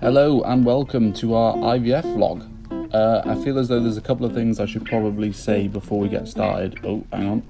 Hello and welcome to our IVF vlog. I feel as though there's a couple of things I should probably say before we get started. Oh, hang on.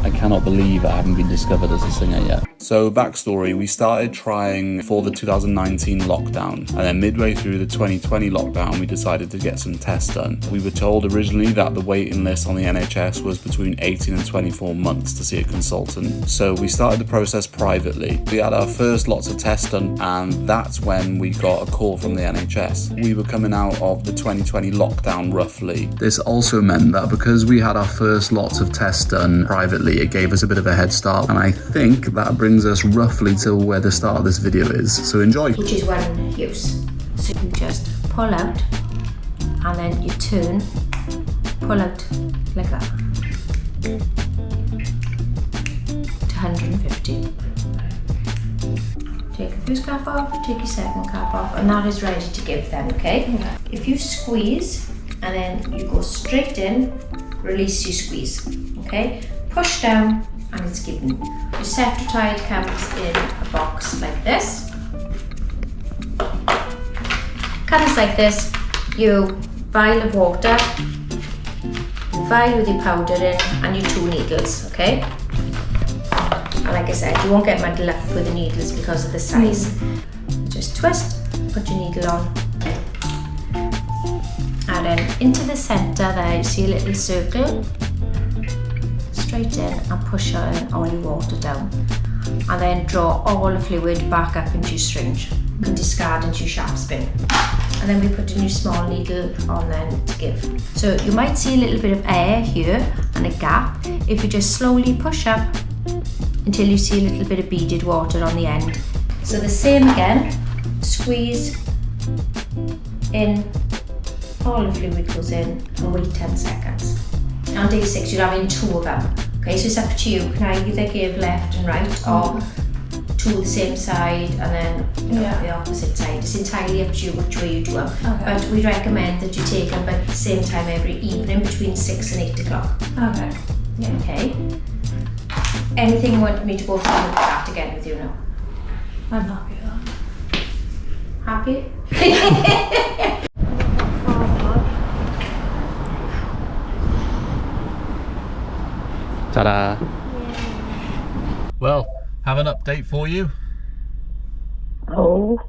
I cannot believe I haven't been discovered as a singer yet. So, backstory, we started trying for the 2019 lockdown, and then midway through the 2020 lockdown, we decided to get some tests done. We were told originally that the waiting list on the NHS was between 18 and 24 months to see a consultant. So we started the process privately. We had our first lots of tests done, and that's when we got a call from the NHS. We were coming out of the 2020 lockdown roughly. This also meant that because we had our first lots of tests done privately, it gave us a bit of a head start, and I think that brings us roughly till where the start of this video is. So enjoy. Which is one use. So you just pull out and then you turn, pull out like that to 150. Take the first cap off, take your second cap off, and that is ready to give them, okay? If you squeeze and then you go straight in, release your squeeze, okay? Push down and it's given. Your Cetrotide comes in a box like this. Comes like this. You vial of water, vial with your powder in, and your 2 needles, okay? And like I said, you won't get muddled up with the needles because of the size. Just twist, put your needle on, and then into the centre there you see a little circle. Straight in and push all your water down, and then draw all the fluid back up into your syringe. You can discard into your sharp spin, and then we put a new small needle on then to give. So you might see a little bit of air here and a gap if you just slowly push up until you see a little bit of beaded water on the end. So the same again, squeeze in, all the fluid goes in, and wait 10 seconds. On day 6 you're having 2 of them. Okay, so it's up to you. You can either give left and right or 2 the same side and then the opposite side. It's entirely up to you which way you do them. Okay. But we recommend that you take them at the same time every evening between 6 and 8 o'clock. Okay. Yeah. Okay. Anything you want me to go through that again with you now? I'm happy with that. Happy? Ta-da! Well, have an update for you. Oh.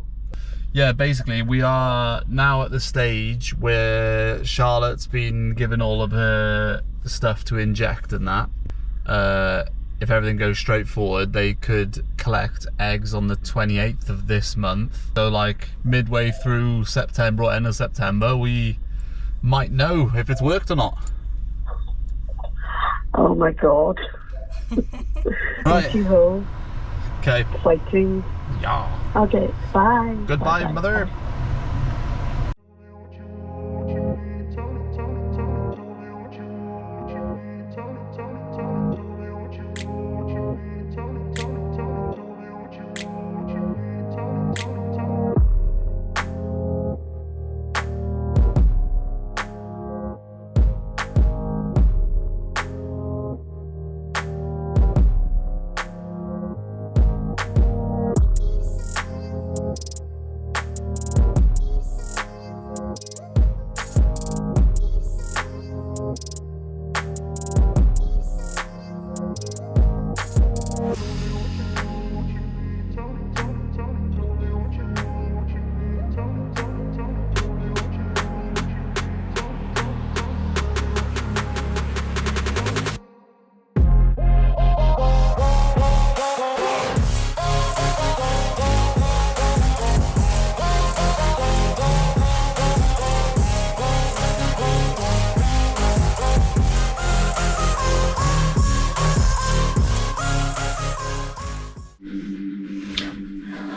Yeah, basically we are now at the stage where Charlotte's been given all of her stuff to inject and that. If everything goes straight forward, they could collect eggs on the 28th of this month. So like midway through September or end of September, we might know if it's worked or not. Oh my god. Right. Thank you, Ho. Okay. Exciting. Yeah. Okay, bye. Goodbye, Bye-bye. mother.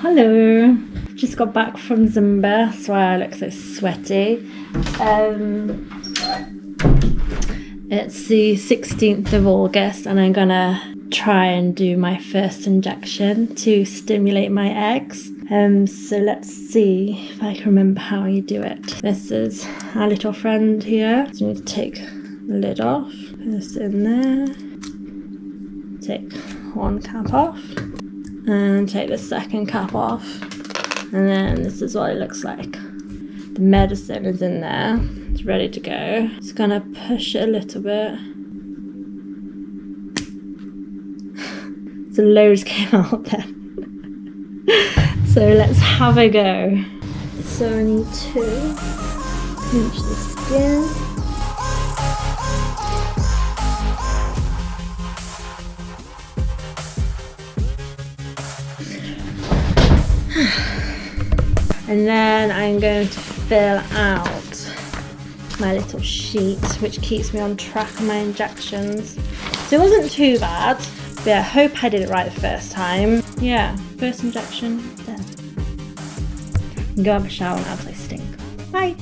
Hello. Just got back from Zumba, that's why I look so sweaty. It's the 16th of August and I'm gonna try and do my first injection to stimulate my eggs. So let's see if I can remember how you do it. This is our little friend here. So you need to take the lid off, put this in there, take one cap off, And take the second cap off. And then this is what it looks like. The medicine is in there. It's ready to go. Just gonna push it a little bit. So loads came out then. So let's have a go. So I need to pinch the skin. And then I'm going to fill out my little sheet, which keeps me on track of my injections. So it wasn't too bad, but I hope I did it right the first time. Yeah, first injection, done. Go have a shower now because I stink. Bye.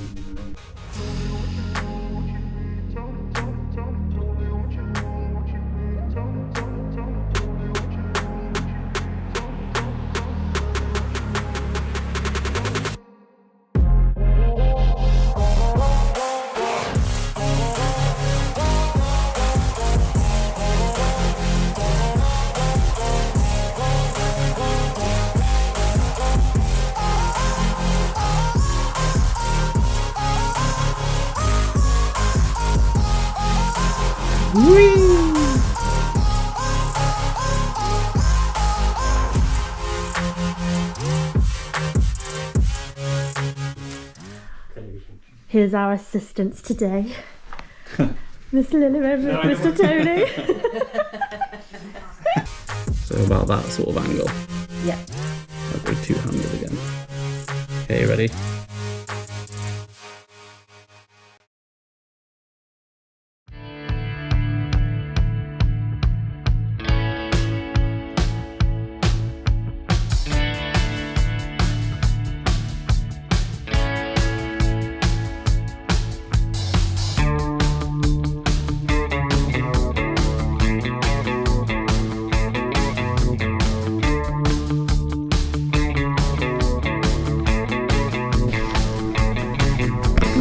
Here's our assistants today. Miss Lily and Mr. Tony. So about that sort of angle. Yeah. I'll go two-handed again. Okay, ready?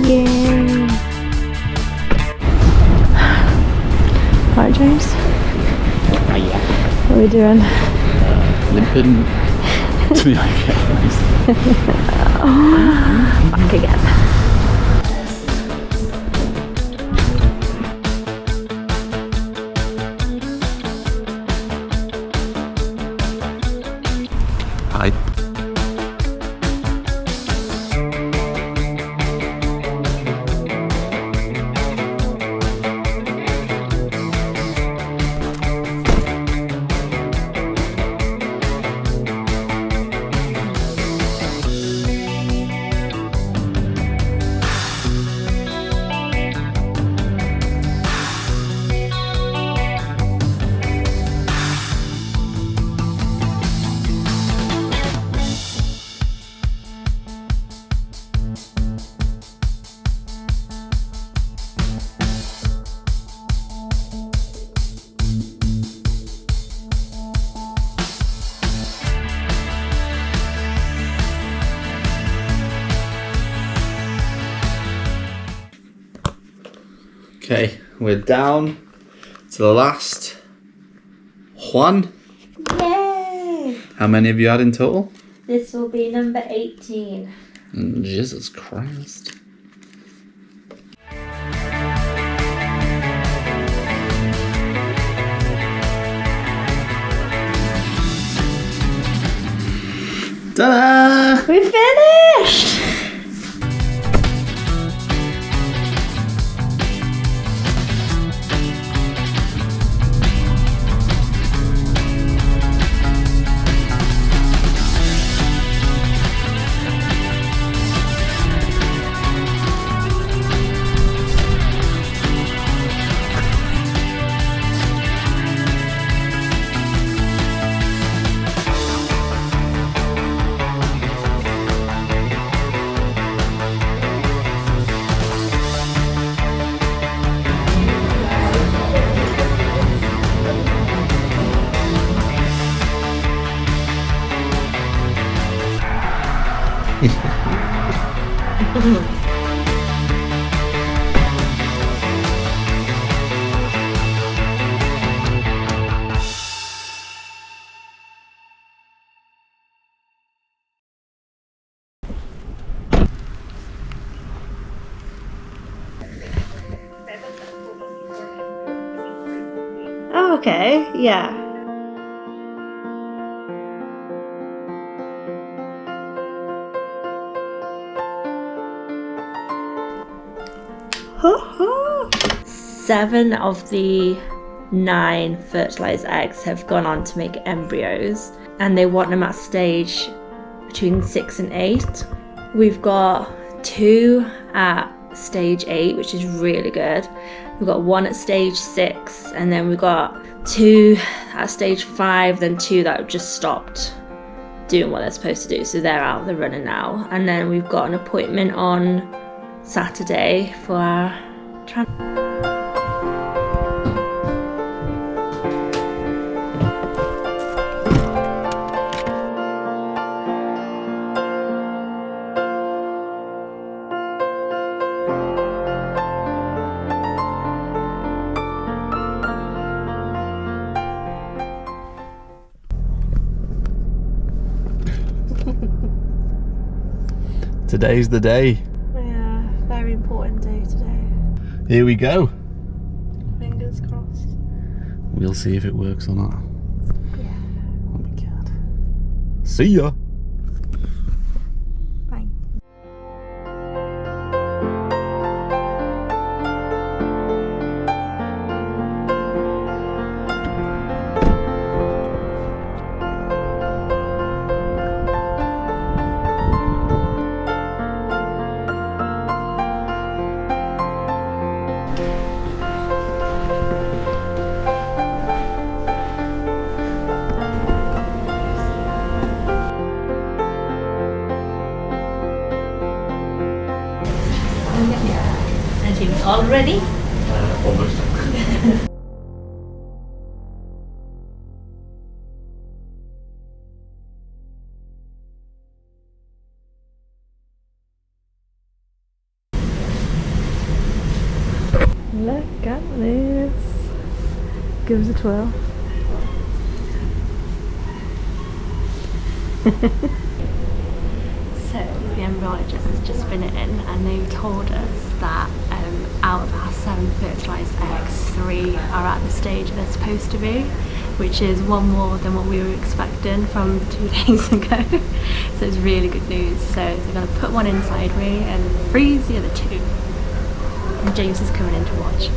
Yeah. Right, James. Oh yeah. What are we doing? Limping to the IVF. Back again. Hi. Okay, we're down to the last one. Yay! How many have you had in total? This will be number 18. Jesus Christ. Ta-da! We finished! Okay, yeah. Seven of the 9 fertilized eggs have gone on to make embryos, and they want them at stage between 6 and 8. We've got 2 at stage 8, which is really good. We've got 1 at stage 6, and then we've got 2 at stage 5, then 2 that have just stopped doing what they're supposed to do, so they're out of the running now. And then we've got an appointment on Saturday for our Today's the day. Yeah, very important day today. Here we go. Fingers crossed. We'll see if it works or not. Yeah. Oh my god. See ya. Bye. And she was all ready. Almost. Look at this. Give us a twirl. So the embryologist has just been in, and they've told us that out of our 7 fertilised eggs, 3 are at the stage they're supposed to be, which is 1 more than what we were expecting from 2 days ago. So it's really good news. So they're going to put 1 inside me and freeze the other 2. And James is coming in to watch.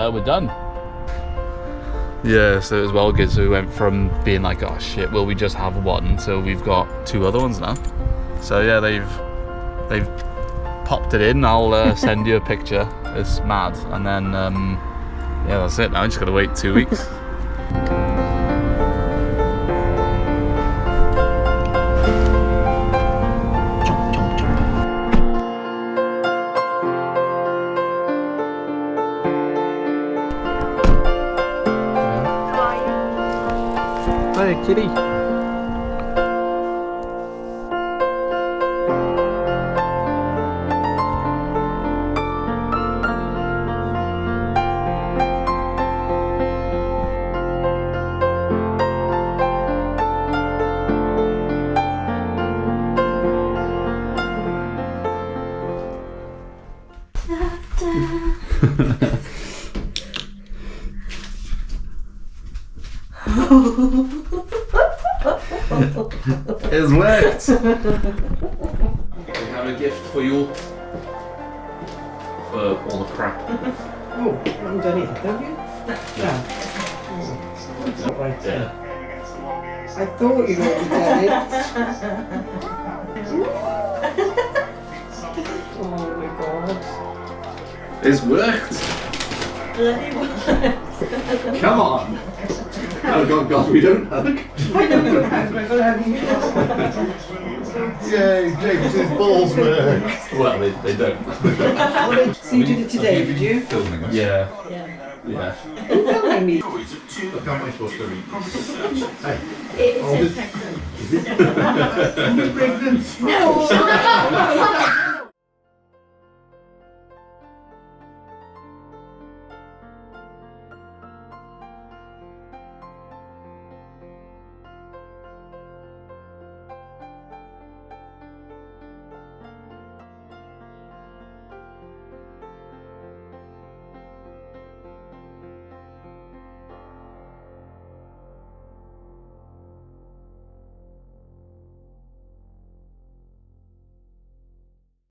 We're done. Yeah, so it was well good. So we went from being like, oh shit, will we just have 1? So we've got 2 other ones now. So yeah, they've popped it in. I'll send you a picture. It's mad. And then yeah, that's it now. I just gotta wait 2 weeks. Hey, kitty. It's worked. We have a gift for you for all the crap. Oh, you haven't done it, have you? No. Right there. I thought you'd already done it. Oh my god. It's worked. Come on. Oh God, we don't hug. I don't know how I'm going to have you. Yay, James's balls work. Well, they don't. So you did it today, did you? Filming us. Yeah. You're filming me. Look, how am I supposed to read this? Hey. It's Are you pregnant? No!